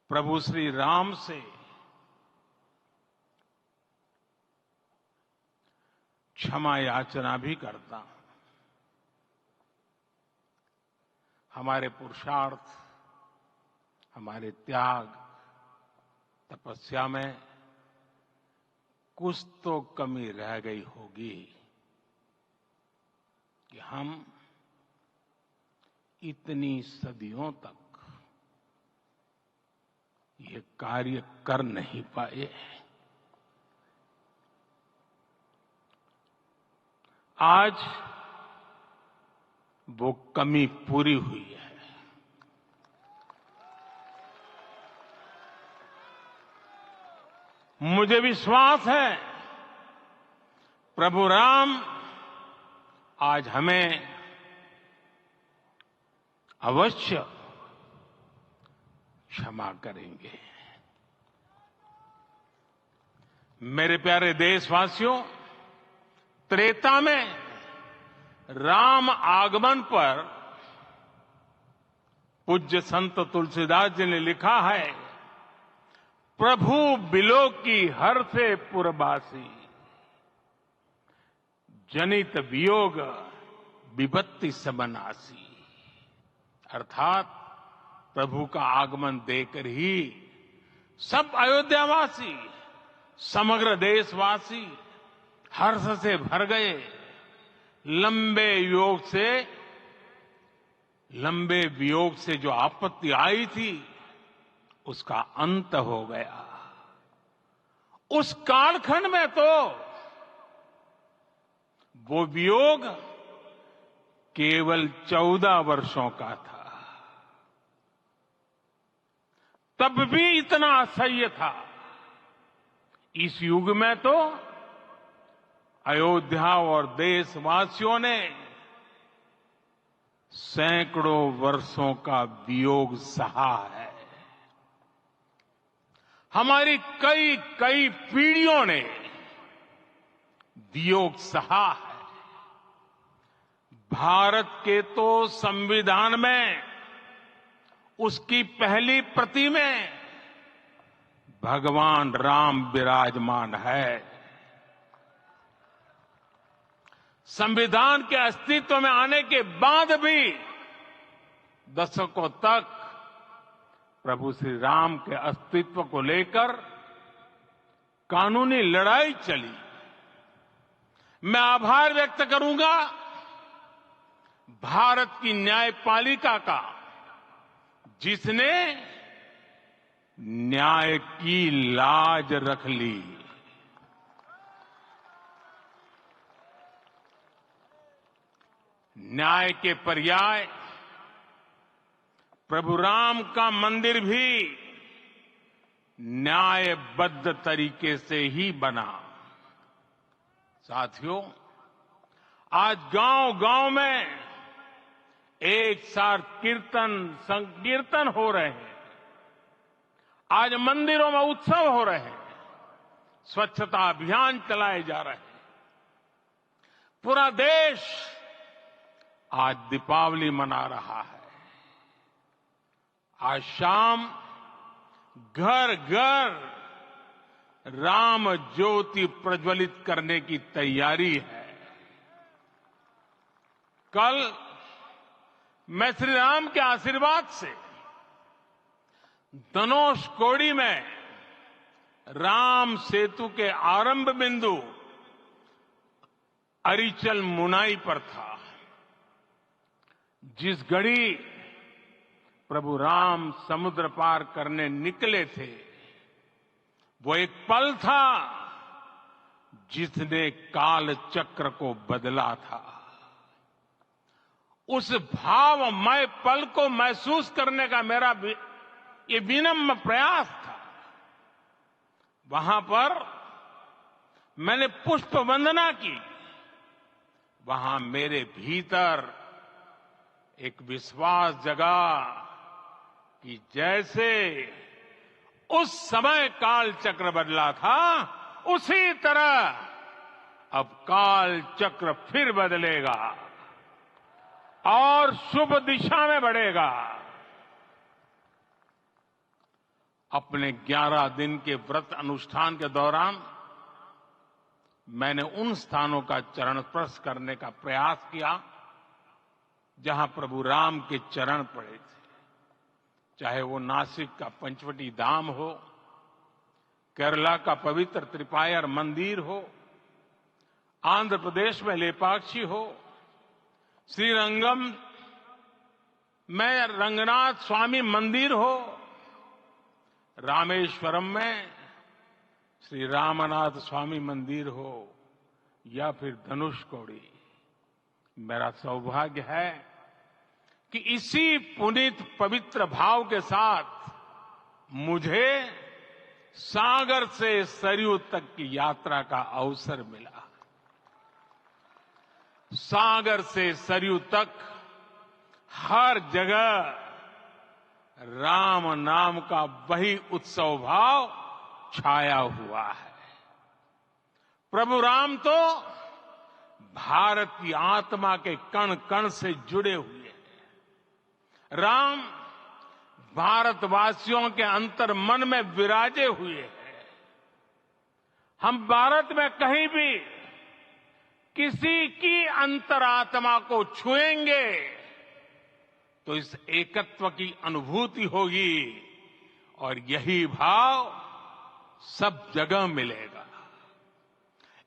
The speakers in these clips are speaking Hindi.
प्रभु श्री राम से क्षमा याचना भी करता हूं। हमारे पुरुषार्थ, हमारे त्याग, तपस्या में कुछ तो कमी रह गई होगी कि हम इतनी सदियों तक ये कार्य कर नहीं पाए। आज वो कमी पूरी हुई है। मुझे विश्वास है प्रभु राम आज हमें अवश्य क्षमा करेंगे। मेरे प्यारे देशवासियों, त्रेता में राम आगमन पर पूज्य संत तुलसीदास जी ने लिखा है, प्रभु बिलो की हर से पुरबासी, जनित वियोग विपत्ति सबनासी। अर्थात प्रभु का आगमन देकर ही सब अयोध्यावासी, समग्र देशवासी हर्ष से भर गए। लंबे वियोग से जो आपत्ति आई थी उसका अंत हो गया। उस कालखंड में तो वो वियोग केवल 14 वर्षों का था, तब भी इतना असह्य था। इस युग में तो अयोध्या और देशवासियों ने सैकड़ों वर्षों का वियोग सहा है। हमारी कई कई पीढ़ियों ने वियोग सहा है। भारत के तो संविधान में उसकी पहली प्रति में भगवान राम विराजमान है। संविधान के अस्तित्व में आने के बाद भी दशकों तक प्रभु श्री राम के अस्तित्व को लेकर कानूनी लड़ाई चली। मैं आभार व्यक्त करूंगा भारत की न्यायपालिका का, जिसने न्याय की लाज रख ली। न्याय के पर्याय प्रभु राम का मंदिर भी न्यायबद्ध तरीके से ही बना। साथियों, आज गांव-गांव में एक साथ कीर्तन संकीर्तन हो रहे हैं। आज मंदिरों में उत्सव हो रहे हैं, स्वच्छता अभियान चलाए जा रहे हैं। पूरा देश आज दीपावली मना रहा है। आज शाम घर घर राम ज्योति प्रज्वलित करने की तैयारी है। कल मैं श्री राम के आशीर्वाद से धनुषकोडी में राम सेतु के आरंभ बिंदु अरिचल मुनाई पर था। जिस घड़ी प्रभु राम समुद्र पार करने निकले थे, वो एक पल था जिसने काल चक्र को बदला था। उस भावमय पल को महसूस करने का मेरा ये विनम्र प्रयास था। वहां पर मैंने पुष्प वंदना की। वहां मेरे भीतर एक विश्वास जगा कि जैसे उस समय काल चक्र बदला था, उसी तरह अब काल चक्र फिर बदलेगा और शुभ दिशा में बढ़ेगा। अपने 11 दिन के व्रत अनुष्ठान के दौरान मैंने उन स्थानों का चरण स्पर्श करने का प्रयास किया जहां प्रभु राम के चरण पड़े थे, चाहे वो नासिक का पंचवटी धाम हो, केरला का पवित्र त्रिपायर मंदिर हो, आंध्र प्रदेश में लेपाक्षी हो, श्रीरंगम में रंगनाथ स्वामी मंदिर हो, रामेश्वरम में श्री रामनाथ स्वामी मंदिर हो या फिर धनुषकोडी। मेरा सौभाग्य है कि इसी पुनीत पवित्र भाव के साथ मुझे सागर से सरयू तक की यात्रा का अवसर मिला। सागर से सरयू तक हर जगह राम नाम का वही उत्सव भाव छाया हुआ है। प्रभु राम तो भारत की आत्मा के कण कण से जुड़े हुए हैं। राम भारतवासियों के अंतर मन में विराजे हुए हैं। हम भारत में कहीं भी किसी की अंतरात्मा को छुएंगे तो इस एकत्व की अनुभूति होगी और यही भाव सब जगह मिलेगा।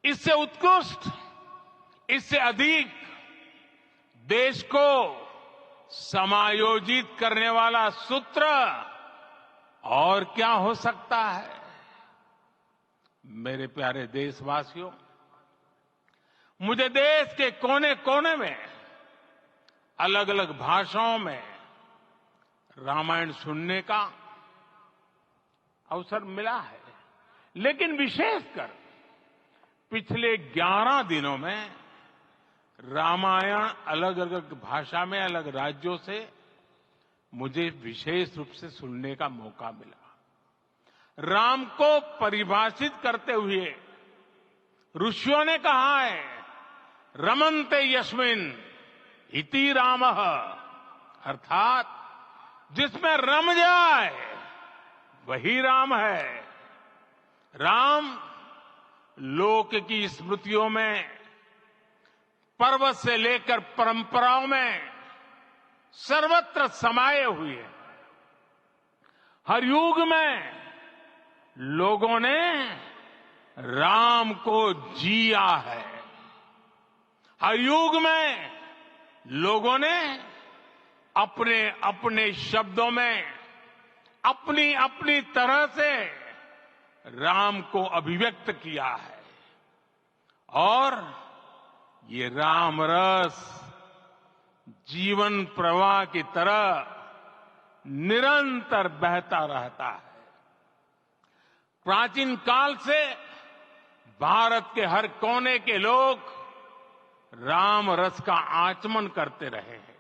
इससे उत्कृष्ट, इससे अधिक देश को समायोजित करने वाला सूत्र और क्या हो सकता है। मेरे प्यारे देशवासियों, मुझे देश के कोने कोने में अलग अलग भाषाओं में रामायण सुनने का अवसर मिला है, लेकिन विशेषकर पिछले 11 दिनों में रामायण अलग अलग भाषा में अलग राज्यों से मुझे विशेष रूप से सुनने का मौका मिला। राम को परिभाषित करते हुए ऋषियों ने कहा है, रमन्ते यस्मिन् इति रामः, अर्थात जिसमें रम जाए वही राम है। राम लोक की स्मृतियों में, पर्वत से लेकर परंपराओं में सर्वत्र समाये हुए हैं। हर युग में लोगों ने राम को जिया है। हर युग में लोगों ने अपने अपने शब्दों में अपनी अपनी तरह से राम को अभिव्यक्त किया है और ये राम रस जीवन प्रवाह की तरह निरंतर बहता रहता है। प्राचीन काल से भारत के हर कोने के लोग राम रस का आचमन करते रहे हैं।